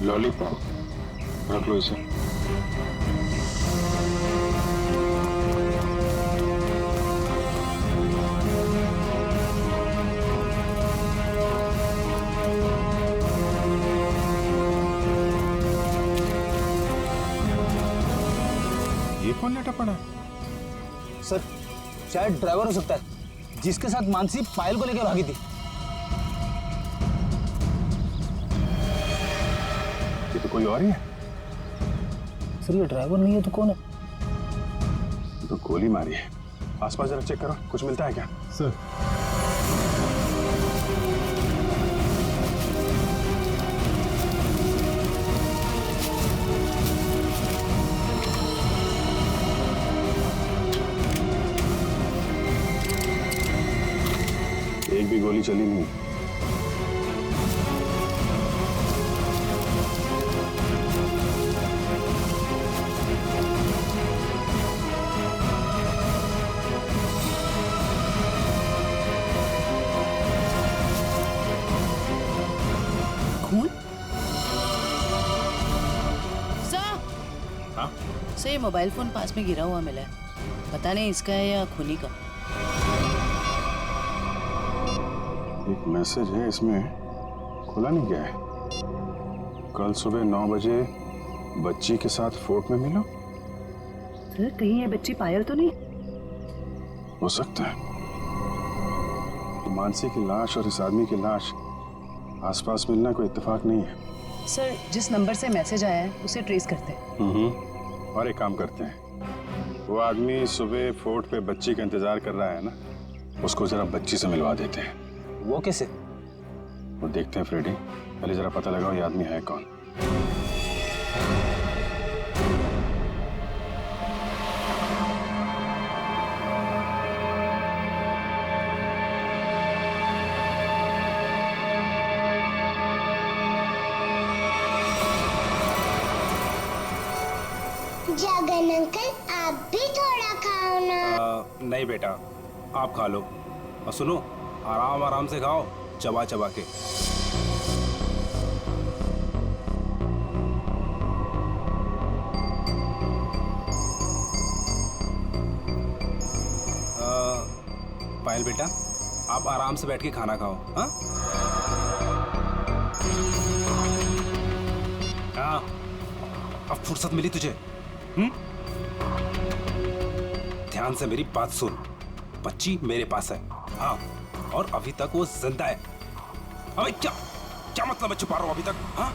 Lollipop रख लो इसे। ये कौन लेटा पड़ा? सर शायद ड्राइवर हो सकता है जिसके साथ मानसी पायल को लेकर भागी थी। ये तो कोई और ही है। सर ये ड्राइवर नहीं है तो कौन है? तो गोली मारी है। आसपास जरा चेक करो, कुछ मिलता है क्या? सर एक भी गोली चली नहीं। खून? हाँ? सर ये मोबाइल फोन पास में गिरा हुआ मिला है, पता नहीं इसका है या खूनी का। एक मैसेज है इसमें, खुला नहीं गया है। कल सुबह 9 बजे बच्ची के साथ फोर्ट में मिलो। सर कहीं ये बच्ची पायल तो नहीं? हो सकता है। मानसी की लाश और इस आदमी की लाश आसपास मिलना कोई इत्तेफाक नहीं है। सर जिस नंबर से मैसेज आया है उसे ट्रेस करते हैं। और एक काम करते हैं, वो आदमी सुबह फोर्ट पे बच्ची का इंतजार कर रहा है ना, उसको जरा बच्ची से मिलवा देते हैं। वो कैसे? वो देखते हैं फ्रेडी, पहले जरा पता लगाओ ये आदमी है कौन। जगन अंकल आप भी थोड़ा खाओ ना। नहीं बेटा, आप खा लो। और सुनो, आराम आराम से खाओ, चबा चबा के। पायल बेटा, आप आराम से बैठ के खाना खाओ। हाँ हाँ, अब फुर्सत मिली तुझे? ध्यान से मेरी बात सुन, बच्ची मेरे पास है। हाँ, और अभी तक वो जिंदा है। अबे क्या क्या मतलब है छुपा रहा हूं अभी तक? हाँ,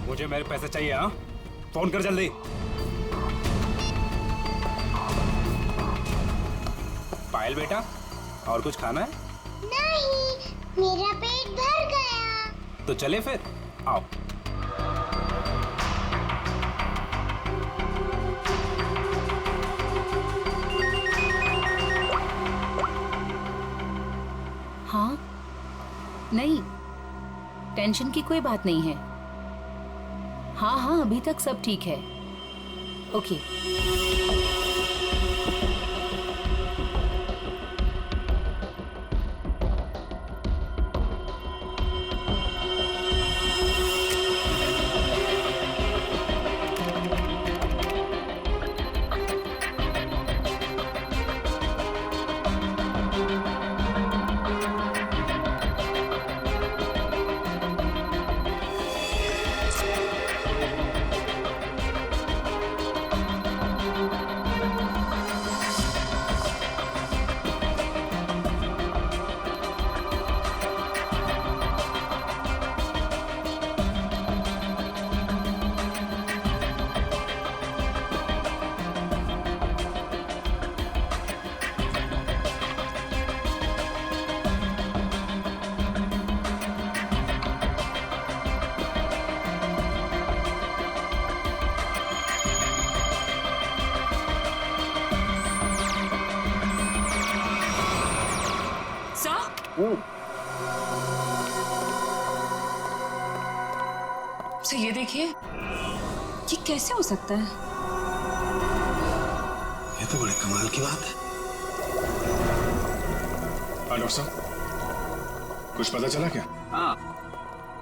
मुझे मेरे पैसे चाहिए। हाँ, फोन कर जल्दी। पायल बेटा, और कुछ खाना है? नहीं, मेरा पेट भर गया। तो चले फिर, आओ। हाँ नहीं, टेंशन की कोई बात नहीं है। हाँ हाँ, अभी तक सब ठीक है। ओके। तो ये देखिए, ये कैसे हो सकता है? ये तो बड़े कमाल की बात है। हाँ डॉक्टर साहब, कुछ पता चला क्या? हाँ,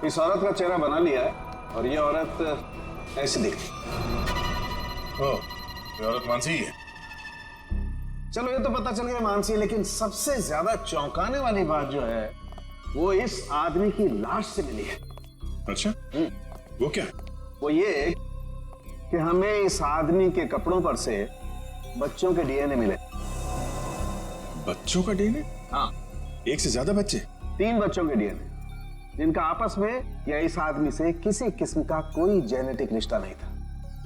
इस औरत का चेहरा बना लिया है और ये औरत ऐसी दिखती। ओ, ये औरत मानसी ही है। चलो ये तो पता चल गया मानसी, लेकिन सबसे ज्यादा चौंकाने वाली बात जो है वो इस आदमी की लाश से मिली है। अच्छा, वो क्या? वो ये कि हमें इस आदमी के कपड़ों पर से बच्चों के डीएनए मिले। बच्चों का डीएनए? हाँ, एक से ज्यादा बच्चे? 3 बच्चों के डीएनए, जिनका आपस में या इस आदमी से किसी किस्म का कोई जेनेटिक रिश्ता नहीं था।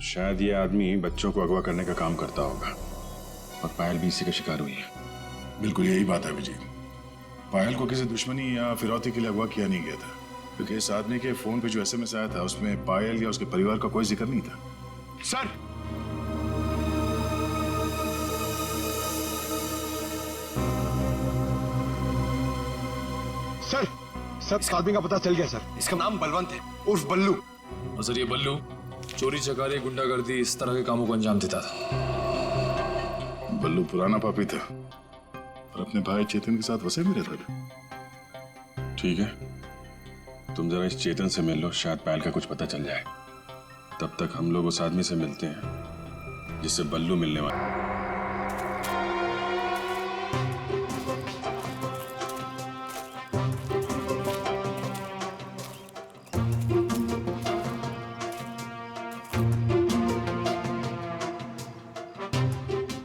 शायद ये आदमी बच्चों को अगवा करने का काम करता होगा और पायल भी इसी का शिकार हुई है। बिल्कुल यही बात है अभिजीत। पायल को किसी दुश्मनी या फिरौती के लिए अगवा किया नहीं गया था, क्योंकि इस आदमी के फोन पे जो एसएमएस आया था उसमें पायल या उसके परिवार का कोई जिक्र नहीं था। सर, सर इस आदमी का पता चल गया सर। इसका नाम बलवंत है, उर्फ बल्लू। और सर ये बल्लू चोरी चकारी गुंडागर्दी इस तरह के कामों को अंजाम देता था। बल्लू पुराना पापी था और अपने भाई चेतन के साथ वैसे भी रहता था। ठीक है, तुम जरा इस चेतन से मिल लो, शायद पायल का कुछ पता चल जाए। तब तक हम लोग उस आदमी से मिलते हैं जिससे बल्लू मिलने वाला।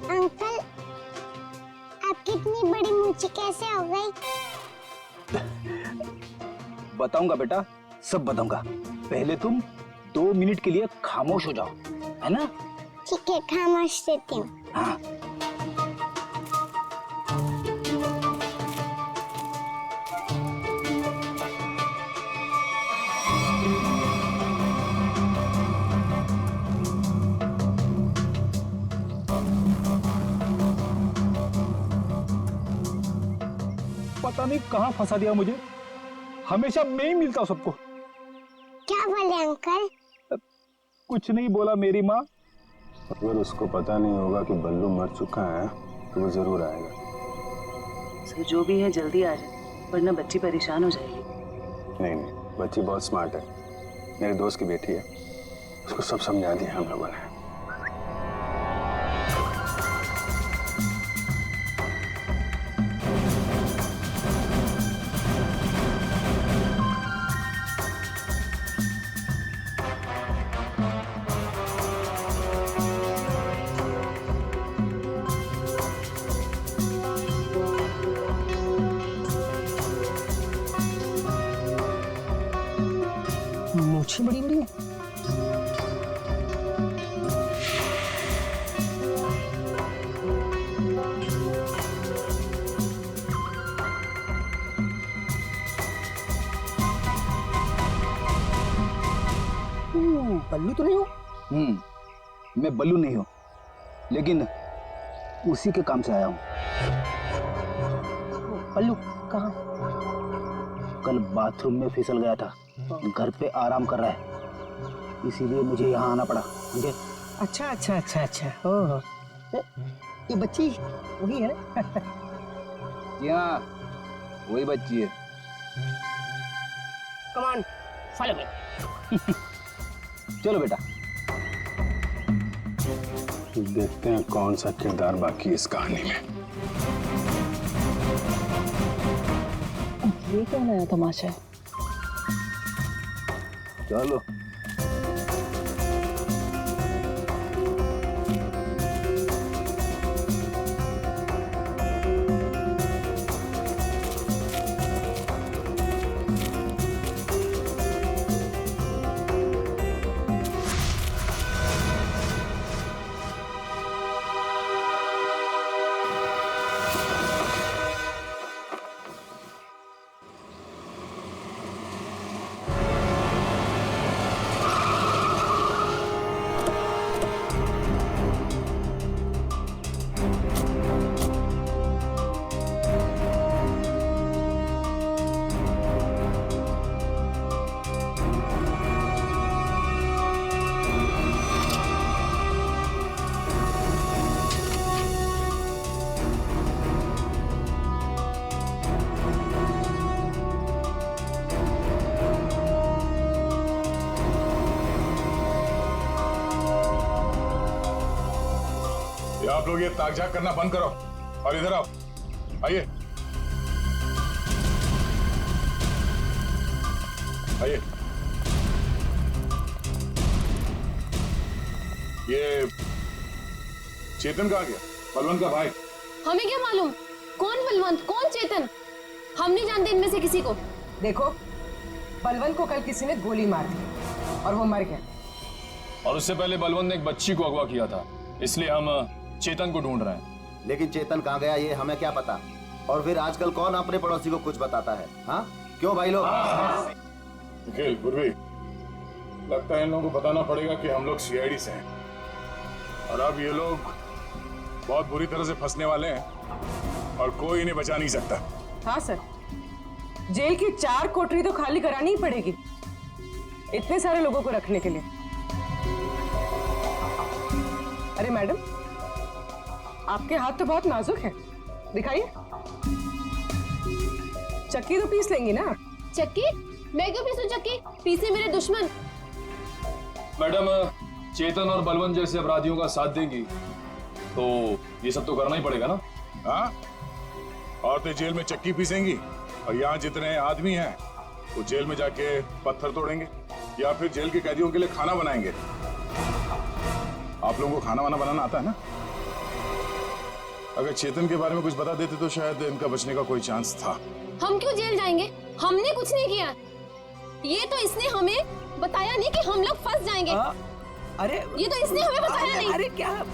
अंकल, आपकी इतनी बड़ी मूंछें कैसे हो गई? बताऊंगा बेटा, सब बताऊंगा। पहले तुम 2 मिनट के लिए खामोश हो जाओ, है ना? ठीक है, खामोश रहती हूँ। हाँ। पता नहीं कहाँ फंसा दिया मुझे, हमेशा मैं ही मिलता हूँ सबको। क्या बोले अंकल? कुछ नहीं बोला मेरी माँ। अगर उसको पता नहीं होगा कि बल्लू मर चुका है तो वो जरूर आएगा। सर जो भी है जल्दी आ जाए, वरना बच्ची परेशान हो जाएगी। नहीं नहीं, बच्ची बहुत स्मार्ट है, मेरे दोस्त की बेटी है, उसको सब समझा दिया हम लोगों ने। मूंछें बड़ी बड़ी हैं। बल्लू तो नहीं हो? मैं बल्लू नहीं हूँ, लेकिन उसी के काम से आया हूँ। बल्लू कहाँ? कल बाथरूम में फिसल गया था, घर पे आराम कर रहा है, इसीलिए मुझे यहाँ आना पड़ा। मुझे अच्छा अच्छा अच्छा अच्छा, ओह ये बच्ची वही है ना? जी हाँ, वही बच्ची है। Come on, follow me. चलो बेटा, देखते हैं कौन सा किरदार बाकी है इस कहानी में। ये क्या नया तमाशा है? चलो। आप लोग ये ताक झाक करना बंद करो और इधर आओ। आइए आइए। ये चेतन कहाँ गया? बलवंत का भाई। हमें क्या मालूम कौन बलवंत कौन चेतन, हम नहीं जानते इनमें से किसी को। देखो, बलवंत को कल किसी ने गोली मार दी और वो मर गया। और उससे पहले बलवंत ने एक बच्ची को अगवा किया था, इसलिए हम चेतन को ढूंढ रहे हैं। लेकिन चेतन कहाँ गया ये हमें क्या पता। और फिर आजकल कौन अपने पड़ोसी को कुछ बताता है? हाँ क्यों भाई लोग? निखिल, गुरवी, लगता है इन लोगों को बताना पड़ेगा कि हम लोग सीआईडी से हैं और अब ये लोग बहुत बुरी तरह से फंसने वाले हैं और कोई इन्हें बचा नहीं सकता। हाँ सर, जेल की 4 कोठरी तो खाली करानी ही पड़ेगी इतने सारे लोगों को रखने के लिए। अरे मैडम, आपके हाथ तो बहुत नाजुक है, दिखाइए। चक्की तो पीस लेंगी ना? चक्की? मैं क्यों पीसूं चक्की? पीसे मेरे दुश्मन। मैडम, चेतन और बलवंत जैसे अपराधियों का साथ देंगी तो ये सब तो करना ही पड़ेगा ना। हाँ, औरतें जेल में चक्की पीसेंगी और यहाँ जितने आदमी हैं वो जेल में जाके पत्थर तोड़ेंगे या फिर जेल के कैदियों के लिए खाना बनाएंगे। आप लोगों को खाना वाना बनाना आता है ना? अगर चेतन के बारे में कुछ बता देते तो शायद इनका बचने का कोई चांस था। हम क्यों जेल जाएंगे? हमने कुछ नहीं किया। ये तो इसने हमें बताया नहीं कि हम लोग फंस जाएंगे। अरे ये तो इसने हमें बताया नहीं। अरे क्या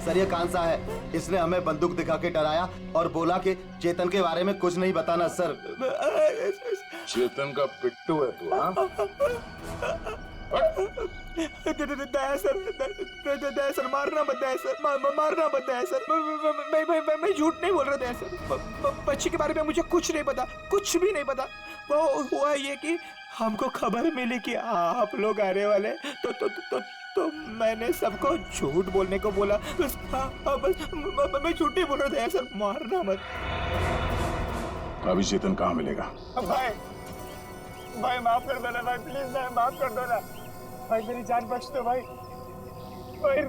सर, ये कांसा है, इसने हमें बंदूक दिखा के डराया और बोला कि चेतन के बारे में कुछ नहीं बताना। सर, चेतन का पिट्टू है तू? हाँ, सर, मारना मत है सर, मारना मत है सर। मैं झूठ नहीं बोल रहा था सर। बच्ची के बारे में मुझे कुछ नहीं पता, कुछ भी नहीं पता। वो हुआ ये कि हमको खबर मिली कि आप लोग आने वाले, तो मैंने सबको झूठ बोलने को बोला। बस मैं झूठ नहीं बोल रहा था सर, मारना मत। अभी चेतन कहाँ मिलेगा? भाई माफ कर दो ना भाई, प्लीज भाई माफ कर दो ना भाई, मेरी जान बच दो भाई। भाई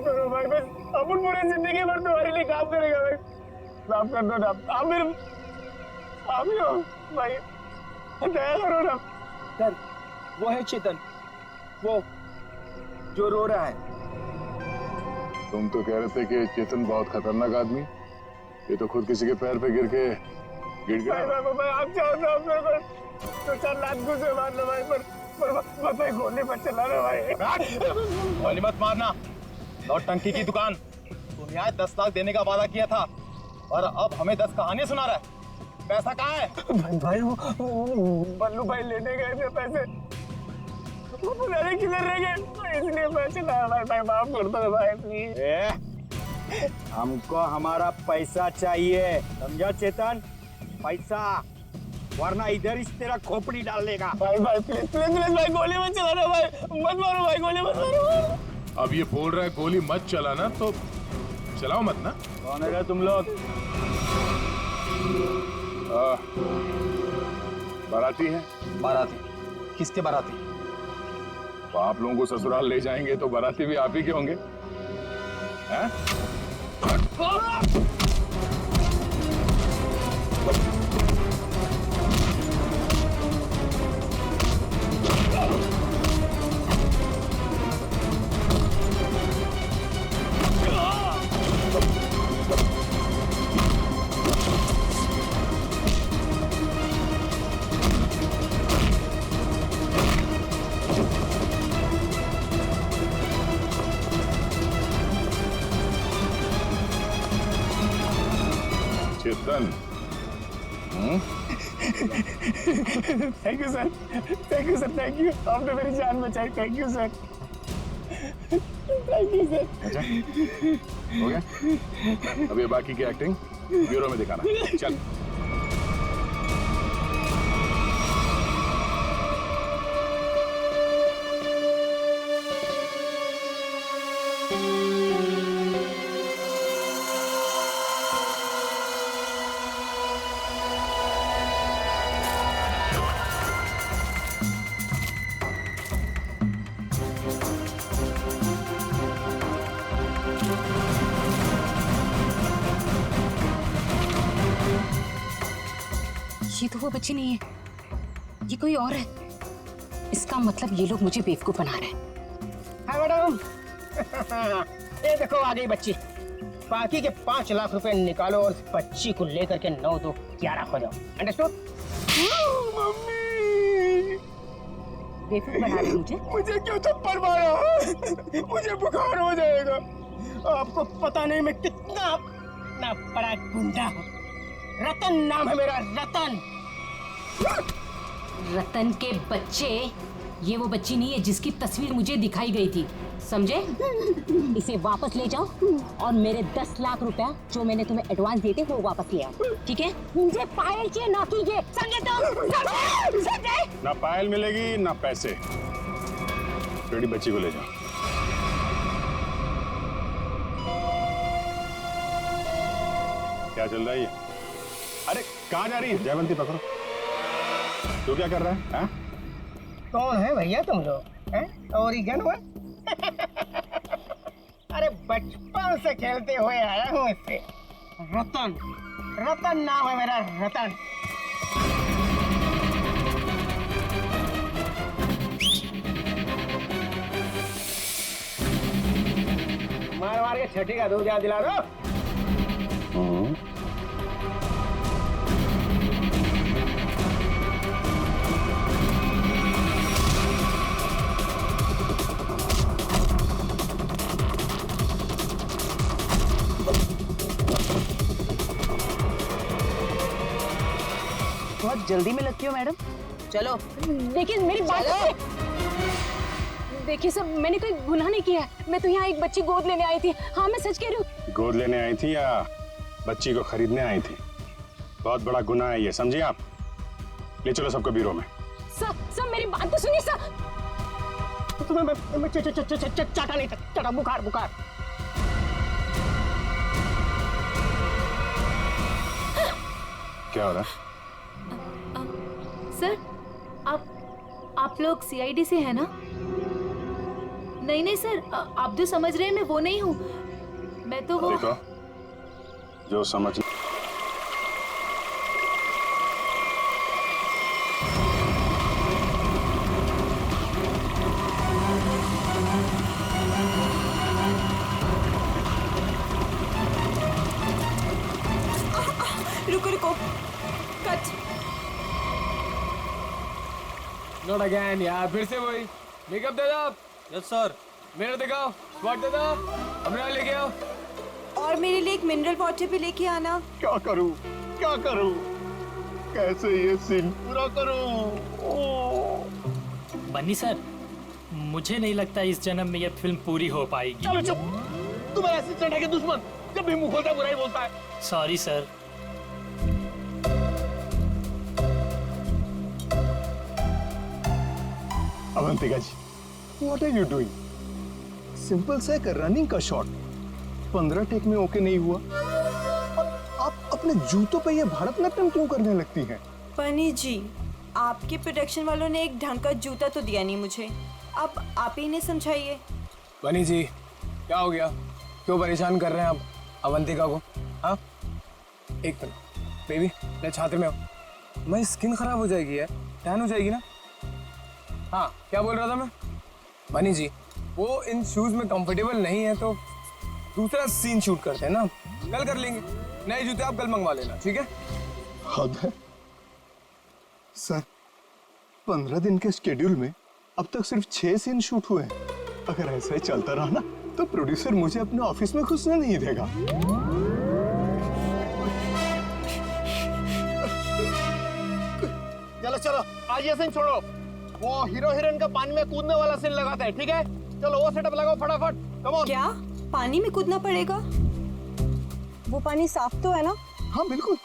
करो भाई, बस अपन पूरी जिंदगी भर तुम्हारे लिए काम करेगा भाई, माफ कर दो ना। आप मेरे आप ही हो भाई, दया करो ना। सर, वो है चेतन, वो जो रो रहा है। तुम तो कह रहे थे कि चेतन बहुत खतरनाक आदमी, ये तो खुद किसी के पैर पे गिर के गिर गया। भाई आप चाहो तो आप मेरे को 2-4 लाख गुस्से मार लो भाई, पर भाई गोली मत चला रहा भाई। गोली मत मारना, नौटंकी की दुकान। तुम यहाँ 10 लाख देने का वादा किया था और अब हमें 10 कहानियां सुना रहा है। पैसा कहाँ है? भाई वो बल्लू भाई लेने गए थे पैसे, वो पता नहीं किधर रह गए, इसलिए मैं चला भाई, माफ कर दो भाई प्लीज। हमको हमारा पैसा चाहिए, समझा चेतन? पैसा, वरना इधर इस तेरा खोपड़ी डाल लेगा। भाई प्लीज प्लीज प्लीज भाई, गोली मत चलाना भाई, मत मारो भाई, गोली मत मारो। अब ये बोल रहा है गोली मत चलाना, तो चलाओ मत ना। कौन है तुम लोग? बाराती है। बाराती? किसके बाराती? तो आप लोगों को ससुराल ले जाएंगे तो बाराती भी आप ही के होंगे, हैं? Chetan, thank you sir, thank you sir, thank you, आपने मेरी जान बचाई, thank you sir, thank you sir. अच्छा, हो गया? अब ये बाकी की एक्टिंग ब्यूरो में दिखाना। चल। ये तो वो बच्ची नहीं है, ये कोई और है। इसका मतलब ये लोग मुझे बेवकूफ बना रहे हैं। हाँ मैडम, ये देखो आ गई बच्ची। बाकी के 5 लाख रुपए निकालो और बच्ची को लेकर के 9 2 11 हो जाओ। अंडरस्टूड? बेवकूफ बना रहे मुझे? मुझे क्यों थप्पड़ मारा? मुझे बुखार हो जाएगा। आपको पता नहीं मैं कितना बड़ा गुंडा हूँ। रतन नाम है मेरा, रतन। रतन के बच्चे, ये वो बच्ची नहीं है जिसकी तस्वीर मुझे दिखाई गई थी, समझे? इसे वापस ले जाओ और मेरे 10 लाख रुपया जो मैंने तुम्हें एडवांस दिए थे वो वापस ले आओ, ठीक है? मुझे पायल चाहिए, ना कीजिए, समझे तुम? समझे? ना पायल मिलेगी ना पैसे। बेटी बच्ची को ले जाओ। क्या चल रहा है ये? अरे कहाँ जा रही है? जयवंती पकड़ो। तू क्या कर रहा है? हाँ? कौन है भैया तुम लोग? ओरिगन हुआ? अरे बचपन से खेलते हुए आया हूँ इससे। रतन, रतन नाम है मेरा, रतन। मार मार के छठी का दूध याद दिला दो। बहुत जल्दी में लगती हो मैडम, चलो। लेकिन मेरी बात देखिए सर, मैंने कोई गुनाह नहीं किया है। मैं तो यहाँ एक बच्ची गोद लेने आई थी। हाँ मैं सच कह रही हूँ। गोद लेने आई थी या बच्ची को खरीदने आई थी? बहुत बड़ा गुनाह है ये, समझिए आप। ले चलो सबको ब्यूरो में। सर मेरी बात तो सुनिए सर। तुम्हें चाटा नहीं, चाटा, बुखार बुखार। क्या हो रहा है? सर आप लोग सीआईडी से हैं ना? नहीं सर, आप जो समझ रहे हैं मैं वो नहीं हूँ। मैं तो वो देखो, जो समझ रुको कट। नॉट अगेन यार, फिर से वही। मेकअप दे दो। Yes sir. मेरा दिखाओ, स्पॉट दे दो। हमरा लेके आओ। और मेरे लिए एक मिनरल वाटर भी लेके आना। क्या करूं? क्या करूं? कैसे ये सीन पूरा करूं? बन्नी सर, मुझे नहीं लगता इस जन्म में यह फिल्म पूरी हो पाएगी। चलो चुप। तुम्हारा असिस्टेंट है कि दुश्मन? जब भी मुंह खोलता है बुराई बोलता है। Sorry sir. Avantika ji, what are you doing? Simple सा एक रनिंग का शॉट 15 टेक में ओके नहीं हुआ और आप अपने जूतों पे ये भारतनाट्यम क्यों करने लगती हैं? बनी जी, आपके प्रोडक्शन वालों ने एक ढंग का जूता तो दिया नहीं मुझे। अब आप ही ने समझाइए। बनी जी, क्या हो गया? क्यों परेशान कर रहे हैं आप अवंतिका को? हाँ, एक मिनट बेबी, मैं छात्र में हूँ। मैं स्किन खराब हो जाएगी यार, टैन हो जाएगी ना। हाँ, क्या बोल रहा था मैं? बनी जी, वो इन शूज में कंफर्टेबल नहीं है तो दूसरा सीन शूट करते हैं ना, कल कर लेंगे। नए जूते आप कल मंगवा लेना, ठीक है? हद है सर, 15 दिन के शेड्यूल में अब तक सिर्फ 6 सीन शूट हुए हैं। अगर ऐसा ही चलता रहा ना तो प्रोड्यूसर मुझे अपने ऑफिस में घुसने नहीं देगा। चलो चलो, आज ये सीन छोड़ो। वो हीरो हीरोइन का पानी में कूदने वाला सीन लगाते हैं, ठीक है? चलो वो सेटअप लगाओ फटाफट। Come on. क्या पानी में कूदना पड़ेगा? वो पानी साफ तो है ना? हाँ बिल्कुल।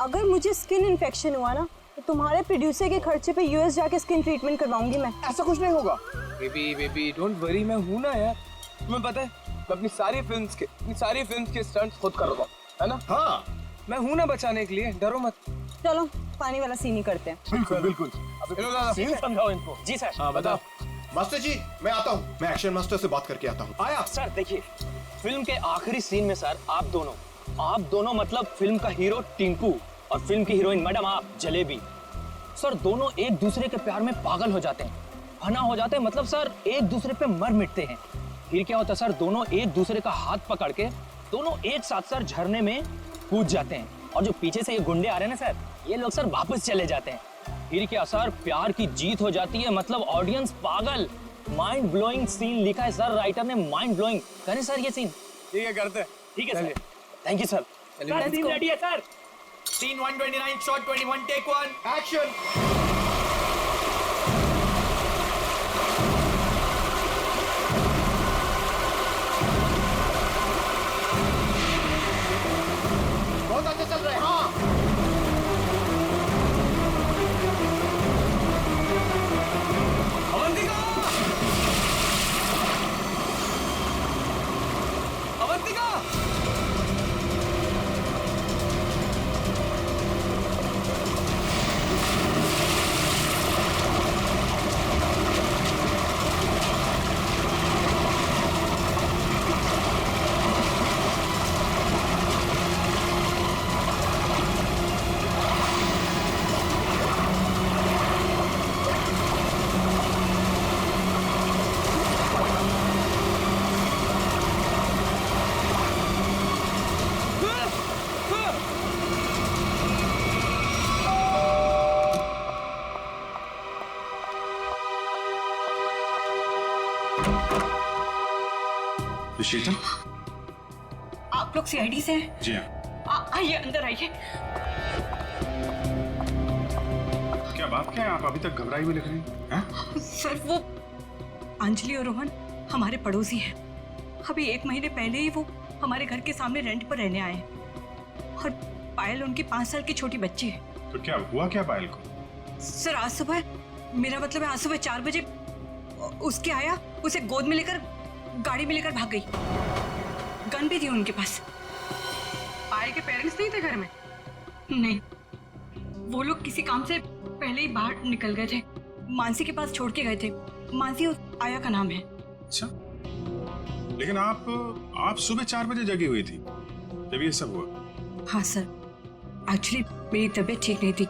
अगर मुझे स्किन इन्फेक्शन हुआ ना तो तुम्हारे प्रोड्यूसर के खर्चे पे यूएस जाके स्किन ट्रीटमेंट करवाऊंगी मैं। ऐसा कुछ नहीं होगा। बेबी डोंट वरी, मैं हूं ना यार। तुम्हें पता है मैं अपनी सारी फिल्म्स के स्टंट्स खुद कर रहा हूं, है ना? हाँ, मैं हूं ना बचाने के लिए, डरो मत। चलो पानी वाला सीन ही करते हैं। बिल्कुल बिल्कुल। सीन समझाओ इनको। जी सर। हाँ बताओ। मास्टर जी, मैं आता हूँ, मैं एक्शन मास्टर से बात करके आता हूँ। आया सर। देखिए, फिल्म के आखिरी सीन में सर आप दोनों मतलब फिल्म का हीरो टिंकू और फिल्म की हीरोइन मैडम आप जलेबी। सर दोनों एक दूसरे के प्यार में पागल हो जाते हैं, फना हो जाते हैं, मतलब सर एक दूसरे पे मर मिटते हैं। फिर क्या होता है सर, दोनों एक दूसरे का हाथ पकड़ के दोनों एक साथ सर झरने में कूद जाते हैं। और जो पीछे से ये गुंडे आ रहे हैं ना सर, ये लोग सर वापस चले जाते हैं। फिर क्या सर, प्यार की जीत हो जाती है, मतलब ऑडियंस पागल। माइंड ब्लोइंग सीन लिखा है सर, राइटर ने माइंड ब्लोइंग। करें सर ये सीन? ठीक है, करते हैं। ठीक है sir, thank you sir. Scene ready है sir. Scene 129 shot 21 take 1 action. बहुत अच्छे चल रहे हैं। हाँ अवंतिका, अवंतिका, शीतल, आप लोग सीआईडी से हैं? जी हाँ। आइए अंदर आइए। क्या बात क्या है, आप अभी तक घबराई हुई लग रही हैं? सर वो अंजलि और रोहन हमारे पड़ोसी हैं। अभी 1 महीने पहले ही वो हमारे घर के सामने रेंट पर रहने आए हैं और पायल उनकी 5 साल की छोटी बच्ची है। तो क्या हुआ क्या पायल को? सर आज सुबह, मेरा मतलब है आज सुबह 4 बजे उसके आया, उसे गोद में लेकर गाड़ी में लेकर भाग गई। गन भी थी उनके पास। पायल के पेरेंट्स नहीं थे घर में? नहीं, वो लोग किसी काम से पहले ही बाहर निकल गए थे। मानसी के पास छोड़ के गए थे। मानसी आया का नाम है। अच्छा, लेकिन आप सुबह 4 बजे जगी हुई थी जब ये सब हुआ? हाँ सर, एक्चुअली मेरी तबीयत ठीक नहीं थी।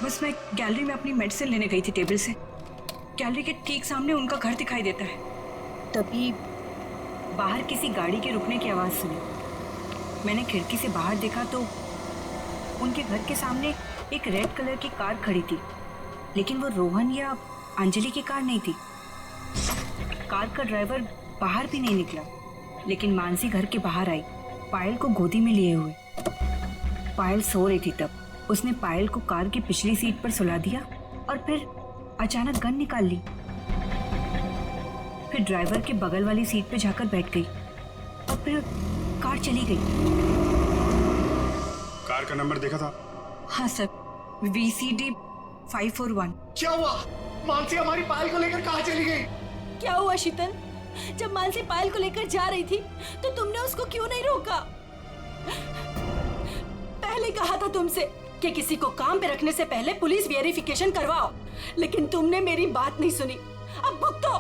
बस मैं गैलरी में अपनी मेडिसिन लेने गई थी टेबल से। गैलरी के ठीक सामने उनका घर दिखाई देता है। तभी बाहर किसी गाड़ी के रुकने की आवाज़ सुनी। मैंने खिड़की से बाहर देखा तो उनके घर के सामने एक रेड कलर की कार खड़ी थी, लेकिन वो रोहन या अंजलि की कार नहीं थी। कार का ड्राइवर बाहर भी नहीं निकला, लेकिन मानसी घर के बाहर आई, पायल को गोदी में लिए हुए। पायल सो रही थी तब उसने पायल को कार की पिछली सीट पर सुला दिया और फिर अचानक गन निकाल ली। फिर ड्राइवर के बगल वाली सीट पे जाकर बैठ गई और फिर कार चली गई। कार का नंबर देखा था? हाँ सर, VCD 541। क्या हुआ? मानसी हमारी पायल को लेकर कहाँ चली गई? क्या हुआ शीतल? जब मानसी पायल को लेकर जा रही थी तो तुमने उसको क्यों नहीं रोका? पहले कहा था तुमसे कि किसी को काम पे रखने से पहले पुलिस वेरिफिकेशन करवाओ, लेकिन तुमने मेरी बात नहीं सुनी। अब भुगतो।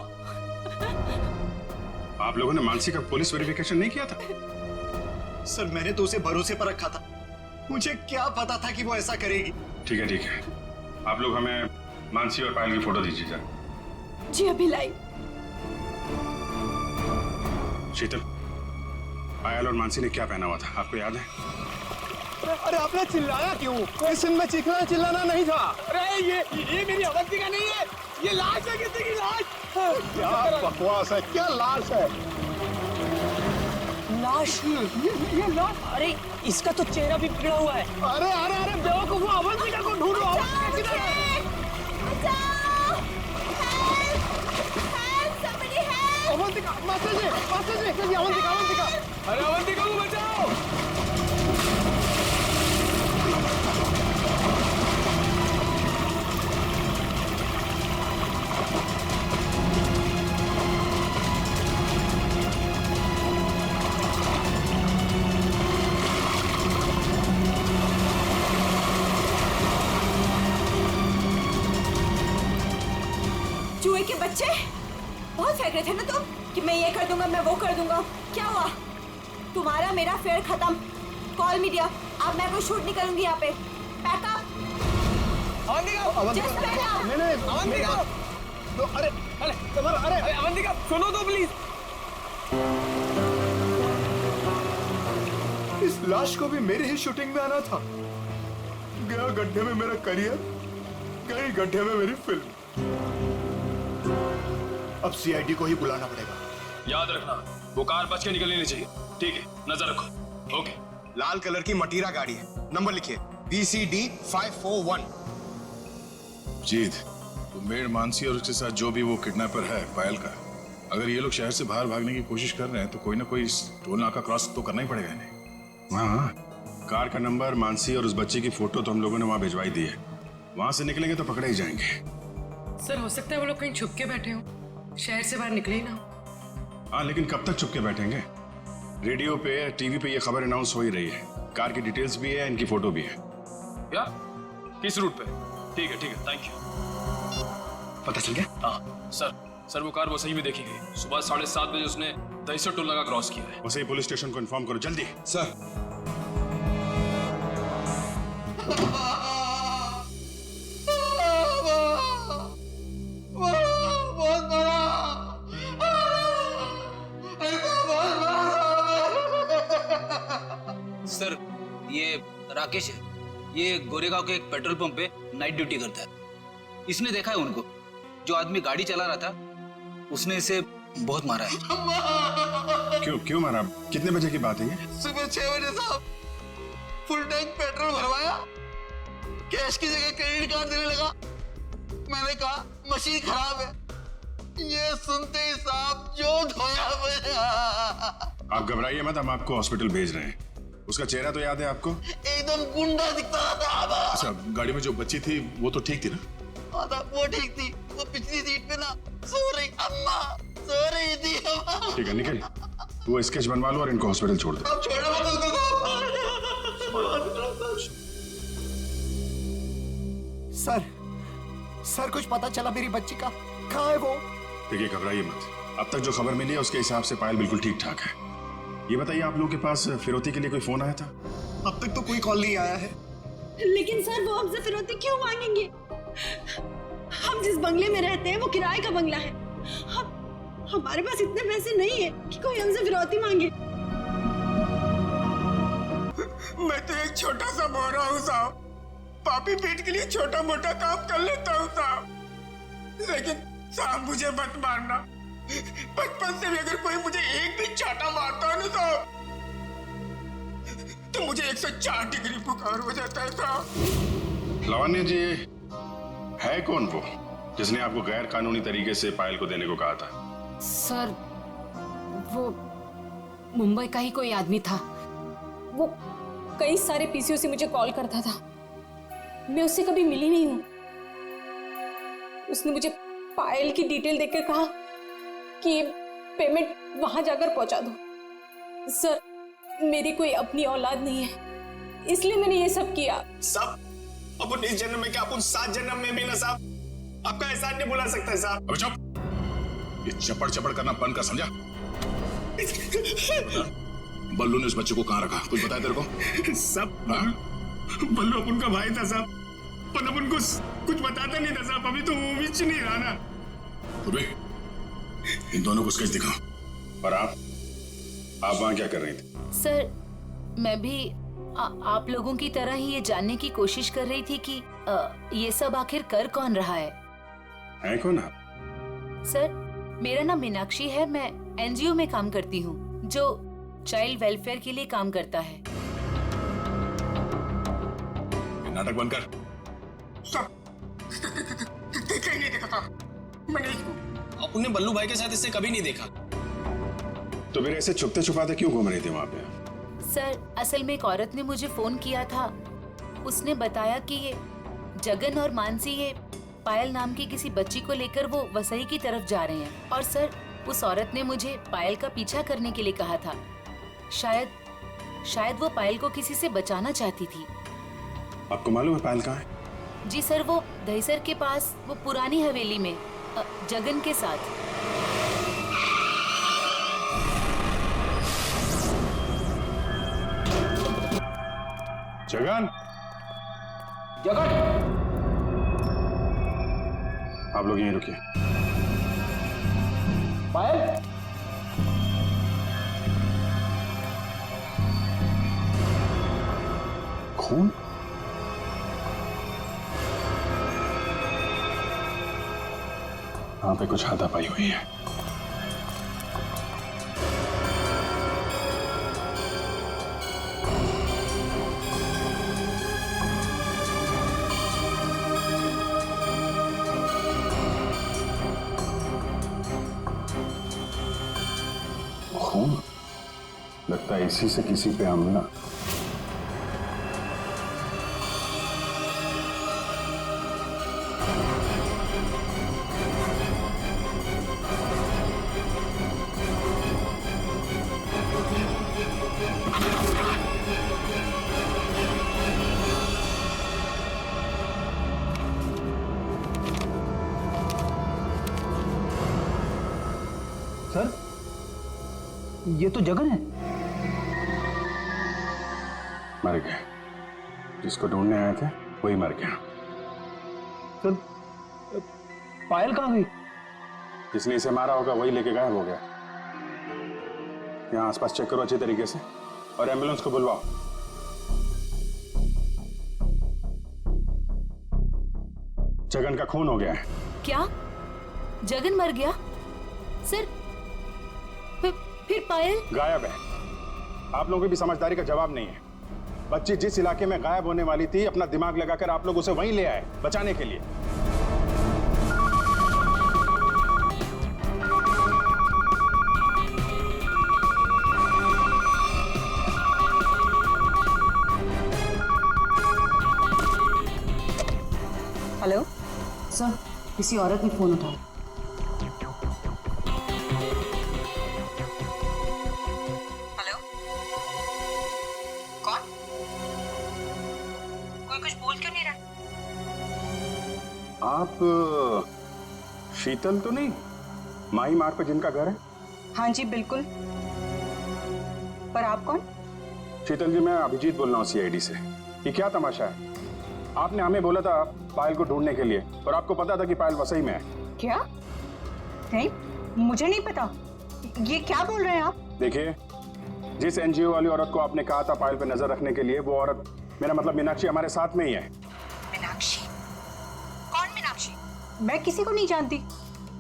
आप लोगों ने मानसी का पुलिस वेरिफिकेशन नहीं किया था? सर मैंने तो उसे भरोसे पर रखा था, मुझे क्या पता था कि वो ऐसा करेगी। ठीक है, आप लोग हमें मानसी और पायल की फोटो दीजिए जरा। जी अभी लाई। शीतल, पायल और मानसी ने क्या पहना हुआ था आपको याद है? अरे आपने चिल्लाया क्यों? इस में चीखना चिल्लाना नहीं था। अरे ये मेरी अवंतिका नहीं है, ये लाश है किसी की लाश। क्या बकवास है, क्या लाश है? लाश? ये लाश? अरे इसका तो चेहरा भी बिगड़ा हुआ है। अरे अरे अरे बेवकूफो, अवंतिका को ढूंढो। अवंतिका, मास्टर जी, अवंतिका। अरे अवंतिका को बचाओ। चूहे के बच्चे बहुत फेंक रहे थे ना तुम कि मैं ये कर दूंगा, मैं वो कर दूंगा। क्या हुआ? तुम्हारा मेरा फेर खत्म। Call media. अब मैं कोई शूट नहीं करूंगी यहाँ पे। बैकअप। नहीं, अरे अवंतिका सुनो तो प्लीज। इस लाश को भी मेरी ही शूटिंग में आना था। गया गड्ढे में मेरा करियर, गई गड्ढे में मेरी फिल्म। अब सीआईडी को ही बुलाना पड़ेगा। याद रखना वो कार बच के निकलनी नहीं चाहिए। ठीक है, नजर रखो। ओके। लाल कलर की मटीरा गाड़ी है, नंबर लिखिए BCD 541। जीत, वो मेड मानसी और उसके साथ जो भी वो किडनैपर है पायल का, अगर ये लोग शहर से बाहर भागने की कोशिश कर रहे हैं तो कोई ना कोई टोल नाका क्रॉस तो करना ही पड़ेगा इन्हें। हाँ, कार का नंबर, मानसी और उस बच्चे की फोटो तो हम लोगों ने वहां भिजवाई दी है। वहां से निकलेंगे तो पकड़े ही जाएंगे। सर हो सकता है वो लोग कहीं छुप के बैठे हो, शहर से बाहर निकले ही ना। हाँ, लेकिन कब तक चुप के बैठेंगे? रेडियो पे, टीवी पे ये खबर अनाउंस हो ही रही है। कार की डिटेल्स भी है, इनकी फोटो भी है। क्या? किस रूट पे? ठीक है, थैंक यू। पता चल गया? हाँ सर वो कार वो सही में देखी गई। सुबह 7:30 बजे उसने दहीसर टोल नाका क्रॉस किया है। वैसे ही पुलिस स्टेशन को इन्फॉर्म करो जल्दी। सर। सर ये राकेश है, ये गोरेगांव के एक पेट्रोल पंप पे नाइट ड्यूटी करता है। इसने देखा है उनको। जो आदमी गाड़ी चला रहा था उसने इसे बहुत मारा है। क्यों मारा? कितने बजे की बात है ये? सुबह 6 बजे साहब। फुल टैंक पेट्रोल भरवाया, कैश की जगह क्रेडिट कार्ड देने लगा। मैंने कहा मशीन खराब है। ये सुनते ही साहब जो धोया मेरा। आप घबराइए मत, हम आपको हॉस्पिटल भेज रहे हैं। उसका चेहरा तो याद है आपको? एकदम गुंडा दिखता था। अच्छा, गाड़ी में जो बच्ची थी वो तो ठीक थी ना? हाँ, वो ठीक थी। वो पिछली सीट पे ना सो रही अम्मा, सो रही थी अम्मा। ठीक है, निकल। वो स्केच बनवा लो और इनको हॉस्पिटल छोड़ दो। अब छोड़ो मत उसको। सर कुछ पता चला मेरी बच्ची का? कहाँ है वो? देखिए, घबराइए मत। अब तक जो खबर मिली है उसके हिसाब से पायल बिल्कुल ठीक ठाक है। ये बताइए, आप लोगों के पास फिरौती के लिए कोई फोन आया था? अब तक तो कोई कॉल नहीं आया है। लेकिन सर वो हमसे फिरौती क्यों मांगेंगे? हम जिस बंगले में रहते हैं वो किराए का बंगला है। हमारे पास इतने पैसे नहीं है कि कोई हमसे फिरौती मांगे। मैं तो एक छोटा सा बोरा हूँ साहब। पापी पेट के लिए छोटा मोटा काम कर लेता हूँ साहब। लेकिन साहब मुझे मत मारना। बचपन से भी अगर कोई मुझे एक भी चाटा मारता है ना साहब तो मुझे 104 डिग्री बुखार हो जाता है साहब। लावण्य जी, है कौन वो जिसने आपको गैर कानूनी तरीके से पायल को देने को कहा था? सर वो मुंबई का ही कोई आदमी था। वो कई सारे पीसीओ से मुझे कॉल करता था। मैं उससे कभी मिली नहीं हूं। उसने मुझे पायल की डिटेल देकर कहा कि पेमेंट वहां जाकर पहुंचा दो। सर मेरी कोई अपनी औलाद नहीं है, इसलिए मैंने ये सब किया। साहब अब इस जन्म में क्या, अपन 7 जन्म में भी ना साहब आपका एहसान नहीं भुला सकता है साहब। अब चुप, ये चपड़ चपड़ करना बंद कर, समझा? बल्लू ने उस बच्चे को कहाँ रखा, कुछ बताया तेरे को? सब बल्लू अपन का भाई था साहब, पर अपन को कुछ बताता नहीं था साहब। अभी तो वो भी नहीं रहा ना। इन दोनों को स्केच दिखाओ। और आप वहां क्या कर रही थी? सर मैं भी आप लोगों की तरह ही ये जानने की कोशिश कर रही थी कि ये सब आखिर कर कौन रहा है कौन आप? सर मेरा नाम मीनाक्षी है। मैं एनजीओ में काम करती हूँ जो चाइल्ड वेलफेयर के लिए काम करता है। नाटक बंद कर। देखा ही नहीं देखा। मैंने अपने बल्लू भाई के साथ इससे कभी नहीं देखा। तो फिर ऐसे छुपते छुपाते क्यों घूम रही थी वहां पे? सर असल में एक औरत ने मुझे फोन किया था। उसने बताया कि ये जगन और मानसी ये पायल नाम की किसी बच्ची को लेकर वो वसई की तरफ जा रहे हैं। और सर उस औरत ने मुझे पायल का पीछा करने के लिए कहा था। शायद वो पायल को किसी से बचाना चाहती थी। आपको मालूम है पायल कहाँ है? जी सर, वो दहीसर के पास वो पुरानी हवेली में जगन के साथ। जगन, जगन, आप लोग यहीं रुकिए। पायल, खून? यहाँ पे कुछ हाथापाई हुई है। खून? लगता है इसी से किसी पे हमला। सर, ये तो जगन है। मर गया। जिसको ढूंढने आए थे वही मर गया। सर, पायल कहाँ गई? जिसने इसे मारा होगा वही लेके गायब हो गया। यहाँ आसपास चेक करो अच्छी तरीके से और एम्बुलेंस को बुलवाओ। जगन का खून हो गया है। क्या? जगन मर गया? सर, फिर पायल गायब है। आप लोगों की भी समझदारी का जवाब नहीं है। बच्ची जिस इलाके में गायब होने वाली थी, अपना दिमाग लगाकर आप लोग उसे वहीं ले आए बचाने के लिए। हेलो सर, किसी औरत ने फोन उठाया। हेलो, कौन? कोई कुछ बोल क्यों नहीं रहा? आप शीतल तो नहीं? माही मार्ग पे जिनका घर है? हाँ जी बिल्कुल। पर आप कौन? शीतल जी, मैं अभिजीत बोल रहा हूँ सीआईडी से। ये क्या तमाशा है? आपने हमें बोला था पायल को ढूंढने के लिए और आपको पता था कि पायल वसई में है। क्या? नहीं, मुझे नहीं पता। ये क्या बोल रहे हैं आप? देखिए, जिस एनजीओ वाली औरत को आपने कहा था पायल पे नजर रखने के लिए, वो औरत, मेरा मतलब मीनाक्षी, हमारे साथ में ही है। मीनाक्षी? कौन मीनाक्षी? मैं किसी को नहीं जानती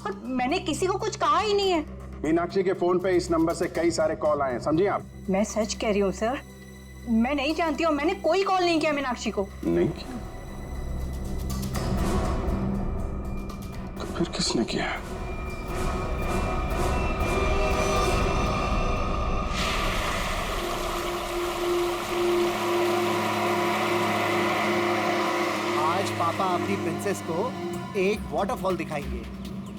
और मैंने किसी को कुछ कहा ही नहीं है। मीनाक्षी के फोन पे इस नंबर से कई सारे कॉल आए हैं, समझिए आप। मैं सच कह रही हूँ सर, मैं नहीं जानती और मैंने कोई कॉल नहीं किया मीनाक्षी को। नहीं किया? तो फिर किसने किया? आज पापा अपनी प्रिंसेस को एक वाटरफॉल दिखाएंगे।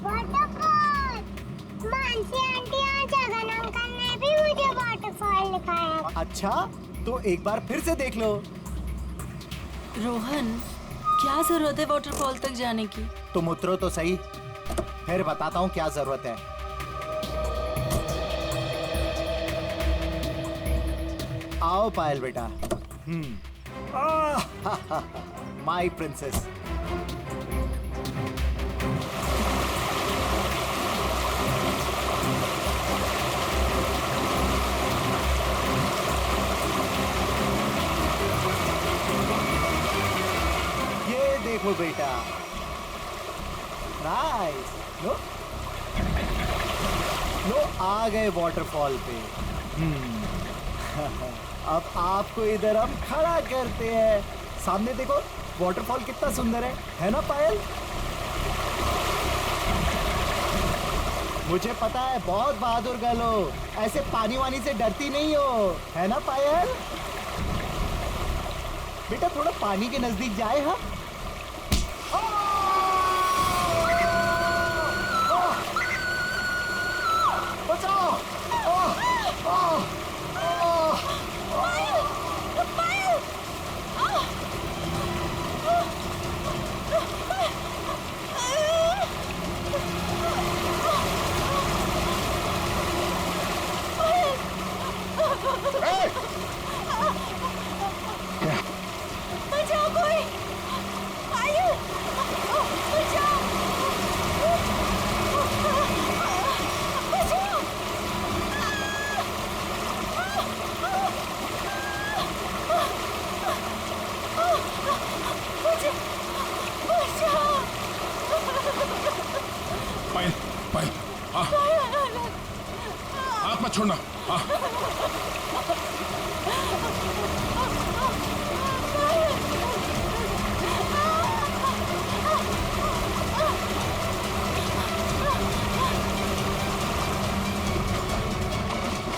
वाटरफॉल? मानसी आंटी और जगन अंकल ने भी मुझे वाटरफॉल दिखाया। अच्छा, तो एक बार फिर से देख लो। रोहन, क्या जरूरत है वाटरफॉल तक जाने की? तुम उतरो तो सही, फिर बताता हूँ क्या जरूरत है। आओ पायल बेटा। My princess. ये देखो बेटा, नाइस। लो लो, आ गए वाटरफॉल पे। अब आपको इधर हम खड़ा करते हैं। सामने देखो, वाटरफॉल कितना सुंदर है ना पायल? मुझे पता है, बहुत बहादुर गर्ल हो, ऐसे पानी वानी से डरती नहीं हो, है ना पायल? बेटा थोड़ा पानी के नजदीक जाए। हाँ, बचाओ। पायल पायल हाँ हाथ मत छोड़ना हाँ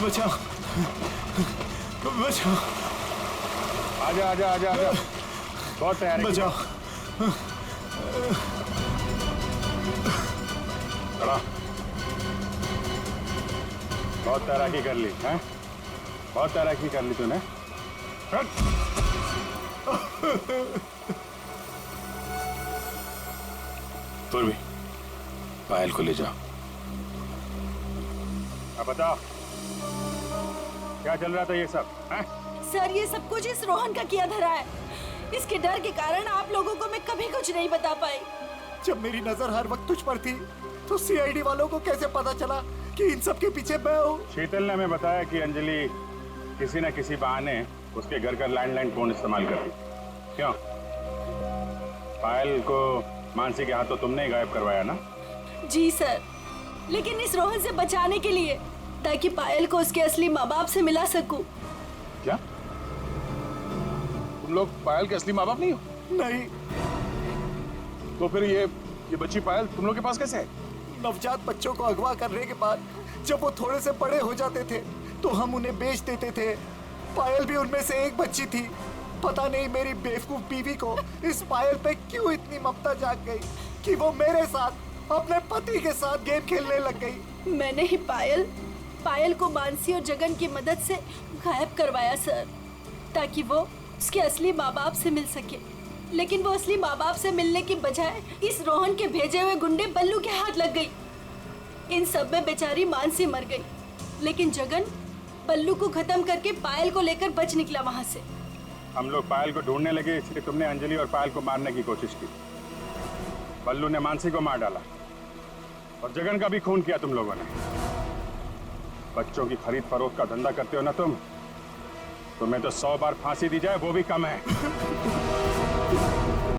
बचाओ बचाओ आजा आजा आजा आजा बहुत तैयार बचाओ खड़ा बहुत तैराकी कर ली हैं बहुत तैराकी कर ली तूने तुम भी पायल को ले जाओ। अब बताओ क्या चल रहा था ये सब हैं? सर ये सब कुछ इस रोहन का किया धरा है। इसके डर के कारण आप लोगों को मैं कभी कुछ नहीं बता पाई। जब मेरी नजर हर वक्त तुझ पर थी तो सीआईडी वालों को कैसे पता चला कि इन सब के पीछे मैं हूँ? शीतल ने हमें बताया कि अंजलि किसी न किसी बहाने उसके घर का लैंडलाइन फोन इस्तेमाल करती। क्यों? पायल को मानसी के हाथों तुमने ही गायब करवाया ना? जी सर, लेकिन इस रोहन से बचाने के लिए, ताकि पायल को उसके असली माँ बाप से मिला सकूं। क्या तुम लोग पायल के असली माँ बाप नहीं हो? नहीं। तो फिर ये बच्ची पायल तुम लोग के पास कैसे है? नवजात बच्चों को अगवा करने के बाद जब वो थोड़े से बड़े हो जाते थे तो हम उन्हें बेच देते थे। पायल भी उनमें से एक बच्ची थी। पता नहीं मेरी बेवकूफ बीवी को इस पायल पे क्यों इतनी ममता जाग गई कि वो मेरे साथ अपने पति के साथ गेम खेलने लग गई। मैंने ही पायल को मानसी और जगन की मदद से गायब करवाया सर, ताकि वो उसके असली माँ बाप से मिल सके। लेकिन वो असली माँ बाप से मिलने की बजाय इस रोहन के भेजे हुए गुंडे बल्लू के हाथ लग गई। इन सब में बेचारी मानसी मर गई, लेकिन जगन बल्लू को खत्म करके पायल को लेकर बच निकला वहाँ से। हम लोग पायल को ढूंढने लगे, इसलिए तुमने अंजलि और पायल को मारने की कोशिश की। बल्लू ने मानसी को मार डाला और जगन का भी खून किया तुम लोगों ने। बच्चों की खरीद फरोख्त का धंधा करते हो ना तुम, तुम्हें तो 100 बार फांसी दी जाए वो भी कम है।